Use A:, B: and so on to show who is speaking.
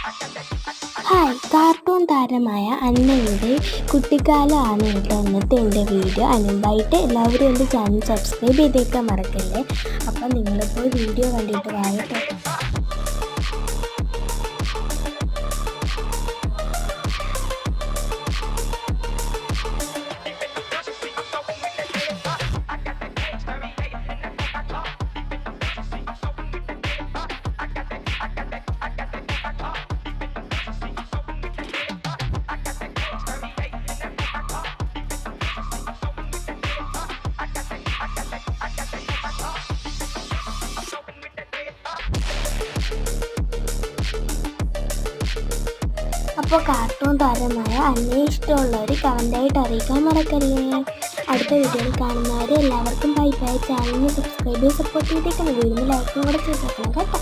A: Hi, cartoon താരമായ അന്നയുടെ കുട്ടിക്കാലമാണ് കേട്ടോ ഇന്നത്തെ എൻ്റെ വീഡിയോ. അതിനുമ്പായിട്ട് എല്ലാവരും എൻ്റെ ചാനൽ സബ്സ്ക്രൈബ് ചെയ്തേക്കാൻ മറക്കല്ലേ. അപ്പം നിങ്ങളിപ്പോൾ വീഡിയോ കണ്ടിട്ട് വായട്ടോ. അപ്പോൾ കാർട്ടൂൺ താരമായ അന്നയെ ഇഷ്ടമുള്ളവർ കമൻ്റായിട്ട് അറിയിക്കാൻ മറക്കല്ലേ. അടുത്ത വീഡിയോയിൽ കാണുന്നവരെ എല്ലാവർക്കും ബൈ ബൈ. ചാനലിന് സബ്സ്ക്രൈബ് ചെയ്ത് സപ്പോർട്ട് ചെയ്തേക്കണം. വീടിന് ലൈക്കും കൂടെ ചെയ്തേക്കണം കേട്ടോ.